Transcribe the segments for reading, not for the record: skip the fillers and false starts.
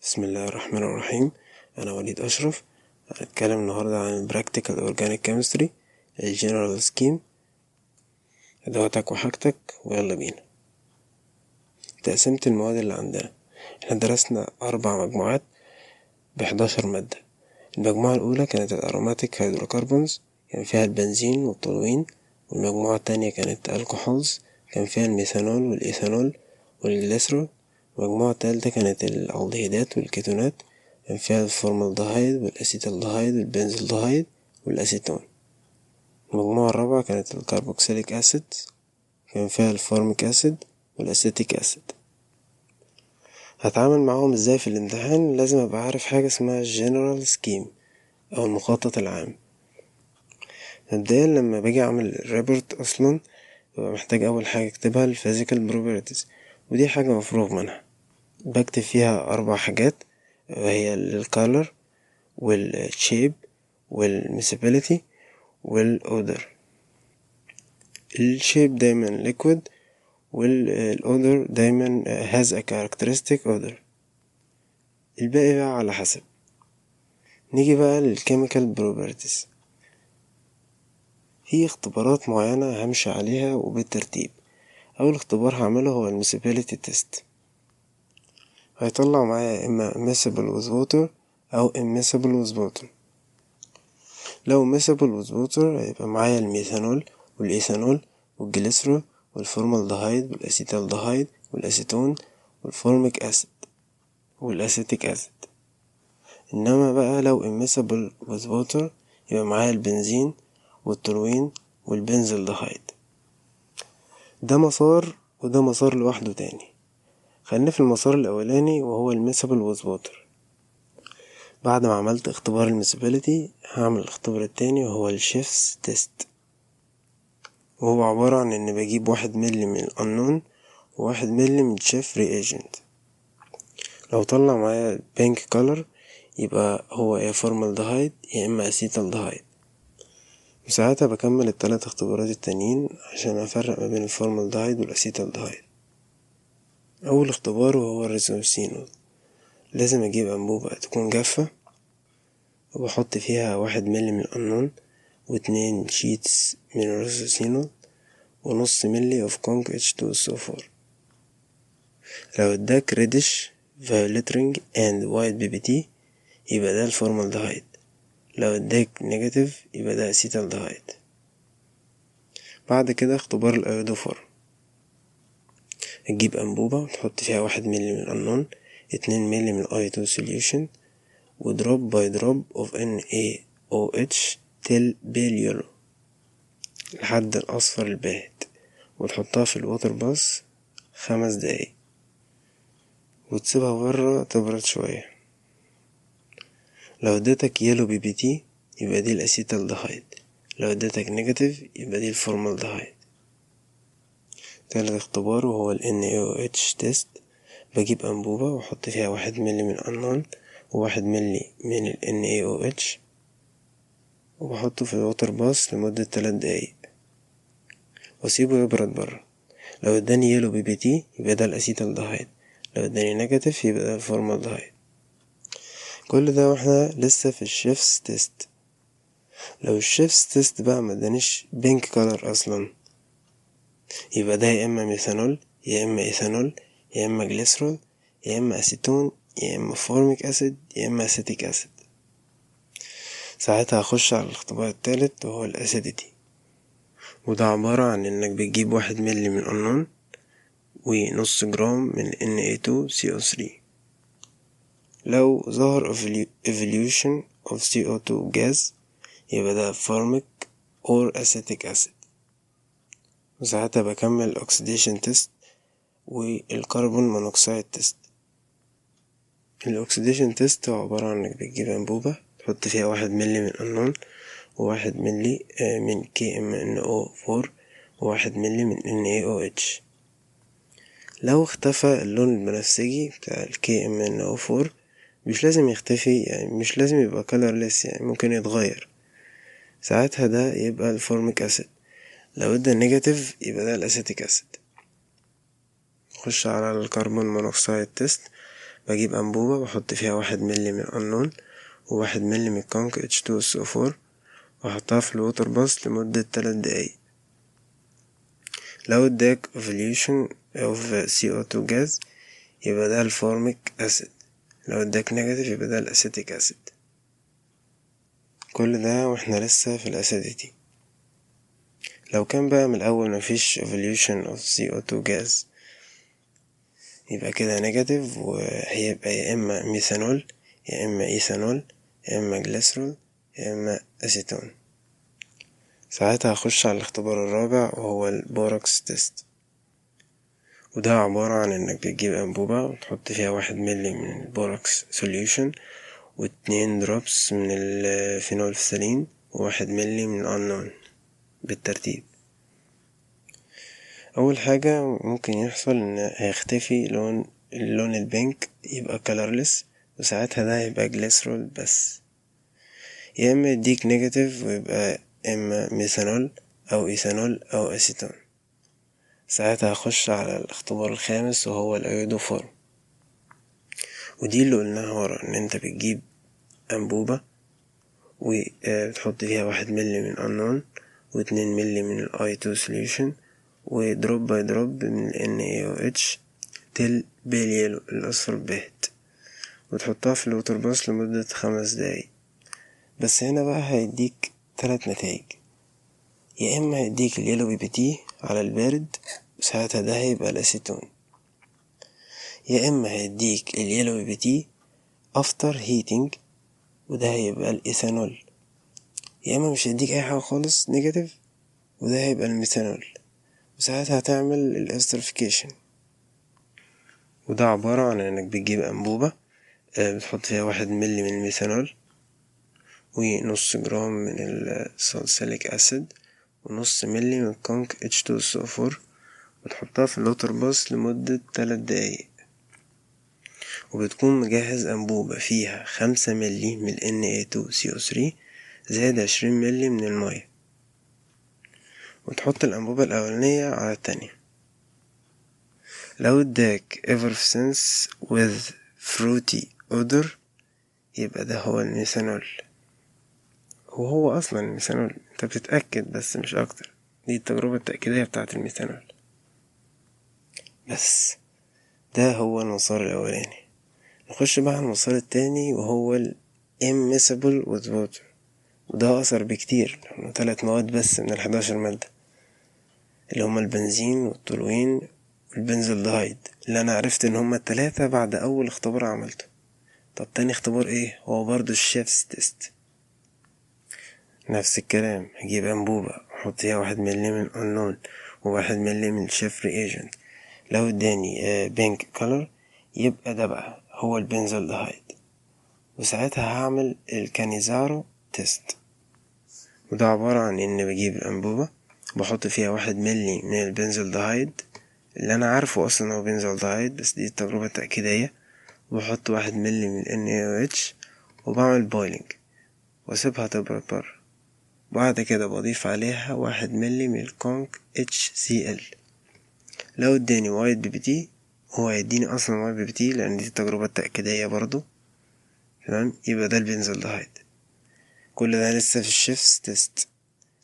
بسم الله الرحمن الرحيم. أنا وليد أشرف. هنتكلم النهاردة عن Practical Organic Chemistry General Scheme، أدواتك وحاجتك، ويلا بينا. تقسيمة المواد اللي عندنا، احنا درسنا 4 مجموعات ب11 مادة. المجموعة الأولى كانت الأروماتيك هيدروكربونز، كان فيها البنزين والتولوين. والمجموعة التانية كانت الكحولز، كان فيها الميثانول والإيثانول والجليسرول. المجموعة التالتة كانت الألدهيدات والكيتونات، كان فيها الفورمالدهيد والأسيتالدهيد والبنزلدهيد والأسيتون. المجموعة الرابعة كانت الكربوكسيليك أسيد، كان فيها الفورميك أسيد والأسيتيك أسيد. هتعامل معاهم ازاي في الامتحان؟ لازم ابقى عارف حاجة اسمها General Scheme أو المخطط العام. مبدئيا لما باجي اعمل ريبورت اصلا ببقى محتاج اول حاجة اكتبها الفيزيكال بروبرتيز، ودي حاجة مفروغ منها. بكتب فيها 4 حاجات، وهي الكالر والشيب والمسابيليتي والأودر. الشيب دايما ليكويد، والأودر دايما has a characteristic odor. الباقي بقى على حسب. نيجي بقى للكيميكال بروبرتيز. في اختبارات معينة همشي عليها وبالترتيب. أول اختبار هعمله هو المسابيليتي تيست، هيطلع معايا إما immiscible with water أو immiscible with water. لو miscible with water هيبقى معايا الميثانول والإيثانول والجليسرول والفورمالدهيد والأسيتالدهيد والأسيتون والفورميك أسيد والأسيتيك أسيد. إنما بقى لو immiscible with water يبقى معايا البنزين والتولوين والبنزلدهيد. ده مسار وده مسار لوحده تاني. خلينا في المسار الأولاني وهو immiscible with water. بعد ما عملت اختبار المسابيليتي هعمل الاختبار التاني وهو الشيفس تيست، وهو عبارة عن ان بجيب 1 ملي من الأنون و1 ملي من شيف رياجنت. لو طلع معايا بينك كولر يبقى هو يا فورمالدهيد يا اما اسيتالدهيد، وساعتها بكمل ال3 اختبارات التانيين عشان افرق ما بين الفورمالدهيد والاسيتالدهيد. اول اختبار وهو الريسوسينول. لازم اجيب انبوبة تكون جافة وبحط فيها 1 ملي من الأنون و2 شيتس من الريسوسينول ونص ملي اوف كونك H2SO4. لو اداك ريدش violet ring and white PBT يبقى ده الفورمالدهيد، لو اداك نيجاتيف يبقى ده اسيتالدهيد. بعد كده اختبار الايودوفور. هتجيب انبوبة وتحط فيها 1 ملي من الأنون، 2 ملي من I2 solution، ودروب باي دروب of NaOH till pale yellow لحد الأصفر الباهت، وتحطها في الوتر باس 5 دقايق وتسيبها برا تبرد شوية. لو اديتك يلو PBT يبقى دي الاسيتالدهيد، لو اديتك نيجاتيف يبقى دي الفورمالدهيد. تالت اختبار وهو ال NaOH تيست. بجيب انبوبة واحط فيها 1 ملي من الأنون و1 ملي من ال NaOH وبحطه في الوتر باس لمدة 3 دقايق واسيبه يبرد برا. لو اداني يلو PBT يبقى ده الاسيتالدهيد، لو اداني نيجاتيف يبقى ده الفورمالدهيد. كل ده واحنا لسه في الشيفس تيست. لو الشيفس تيست بقى مدانيش بينك كولر اصلا يبقى ده يا اما ميثانول يا اما ايثانول يا اما جليسرول يا اما اسيتون يا اما فورميك اسيد يا اما اسيتيك اسيد. ساعتها هخش على الاختبار التالت وهو الاسيديتي، وده عبارة عن انك بتجيب 1 ملي من الأنون ونص جرام من Na2CO3. لو ظهر evolution of CO2 gas يبقى ده formic or acetic acid. وساعتها بكمل الأكسيديشن تيست والكربون مونوكسيد تيست. الأكسيديشن تيست هو عبارة عن انك بتجيب انبوبة تحط فيها 1 ملي من الأنون و1 ملي من KMNO4 و1 ملي من NaOH. لو اختفى اللون البنفسجي بتاع ال KMNO4 مش لازم يختفي، يعني مش لازم يبقى colorless، يعني ممكن يتغير. ساعتها ده يبقى الفورميك أسيد، لو ادى نيجاتيف يبقى ده الأسيتيك أسيد. نخش على الكربون مونوكسيد تيست. بجيب أنبوبة بحط فيها 1 ملي من الأنون و1 ملي من الكونك H2SO4 وأحطها في الووتر باص لمدة 3 دقايق. لو اداك evolution of CO2 gas يبقى ده الفورميك أسيد، لو اداك نيجاتيف يبقى ده الأسيتيك أسيد. كل ده واحنا لسه في الأسيديتي. لو كان بقى من الأول مفيش evolution of CO2 gas يبقى كده نيجاتيف، وهيبقى يا إما ميثانول يا إما إيثانول يا إما جليسرول يا إما أسيتون. ساعتها هخش على الاختبار الرابع وهو البوراكس تيست، وده عبارة عن انك بتجيب انبوبة وتحط فيها 1 ملي من البوراكس سوليوشن و2 دروبس من الفينولفثالين و1 ملي من الأنون بالترتيب. اول حاجة ممكن يحصل ان هيختفي اللون البينك يبقى colorless، وساعتها ده هيبقى جليسرول بس، يا اما يديك نيجاتيف ويبقى اما ميثانول او ايثانول او اسيتون. ساعتها هخش على الاختبار الخامس وهو الايودوفورم، ودي اللي قلناها ورا ان انت بتجيب انبوبة وتحط فيها 1 ملي من الأنون و2 ملي من الI2 solution ودروب باي دروب من NaOH تل باليلو الأصفر باهت، وتحطها في الوتر باص لمدة 5 دقايق. بس هنا بقى هيديك 3 نتائج، يا إما هيديك اليلو BPT على البارد وساعتها ده هيبقى الأسيتون، يا إما هيديك اليلو BPT after heating وده هيبقى الإيثانول، يا إما مش هيديك أي حاجة خالص نيجاتيف وده هيبقى الميثانول، وساعتها هتعمل الاسترفيكيشن. وده عبارة عن انك بتجيب انبوبة بتحط فيها 1 ملي من الميثانول ونص جرام من السالسيليك اسيد ونص ملي من الكونك H2SO4 وتحطها في اللوتر باص لمدة 3 دقايق. وبتكون مجهز انبوبة فيها 5 ملي من Na2CO3 زائد 20 ملي من المية، وتحط الانبوبة الاولانية على التانية. لو اداك effervescence with fruity odor يبقى ده هو الميثانول، وهو اصلا الميثانول انت بتتأكد بس مش اكتر، دي التجربة التأكيدية بتاعة الميثانول. بس ده هو المسار الاولاني. نخش بقى على المسار التاني وهو ال immiscible with water، وده اثر بكتير لانه 3 مواد بس من ال11 مادة اللي هما البنزين والتولوين والبنزلدهايد، اللي انا عرفت ان هما ال3 بعد اول اختبار عملته. طب تاني اختبار ايه؟ هو برضو الشيفس تيست، نفس الكلام. هجيب انبوبة احط فيها 1 ملي من الأنون و1 ملي من الشيف رياجنت، لو اداني بينك كولر يبقى ده بقى هو البنزلدهايد، وساعتها هعمل الكانيزارو تيست. وده عبارة عن ان بجيب الانبوبة بحط فيها 1 ملي من البنزلدهايد اللي انا عارفه اصلا هو بنزلدهايد بس دي التجربة التأكيدية، وبحط 1 ملي من NaOH وبعمل بويلنج واسيبها تبرد بره. بعد كده بضيف عليها 1 ملي من الكونك HCl. لو اداني وايت BPT هو هيديني اصلا وايت BPT لان دي التجربة التأكيدية برضو، تمام؟ يبقى ده البنزلدهايد. كل ده لسه في الشيفس تيست.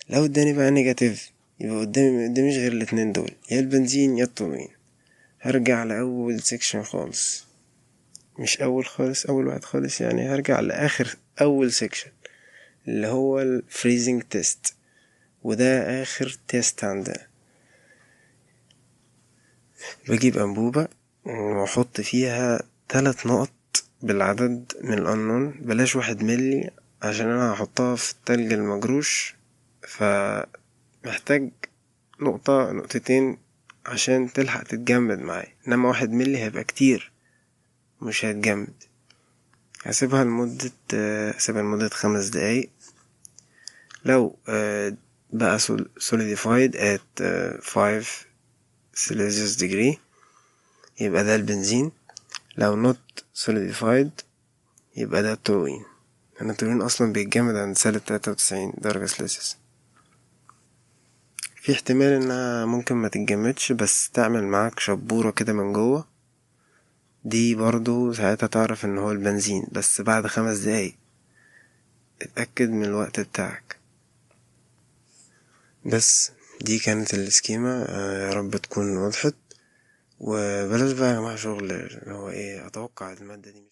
لو اداني بقى نيجاتيف يبقى قداميش غير الاتنين دول، يا البنزين يا التولوين. هرجع لأول سيكشن خالص، مش أول خالص، أول واحد خالص يعني، هرجع لآخر أول سيكشن اللي هو الفريزنج تيست، وده آخر تيست عندنا. بجيب أنبوبة وأحط فيها 3 نقط بالعدد من الأنون، بلاش 1 ملي عشان أنا هحطها في التلج المجروش، فمحتاج نقطة نقطتين عشان تلحق تتجمد معايا، انما 1 ملي هيبقى كتير مش هيتجمد. هسيبها لمدة 5 دقايق. لو بقى solidified at 5 Celsius degree يبقى ده البنزين، لو not solidified يبقى ده التولوين، لأن التولوين أصلا بيتجمد عند -93 درجة سلسيوس. في احتمال انها ممكن ما تتجمدش بس تعمل معاك شبورة كده من جوه، دي برضو ساعتها تعرف ان هو البنزين، بس بعد 5 دقايق. اتأكد من الوقت بتاعك. بس دي كانت السكيمة، يا رب تكون وضحت. وبلاش بقى يا جماعة شغل اللي هو ايه، اتوقع المادة دي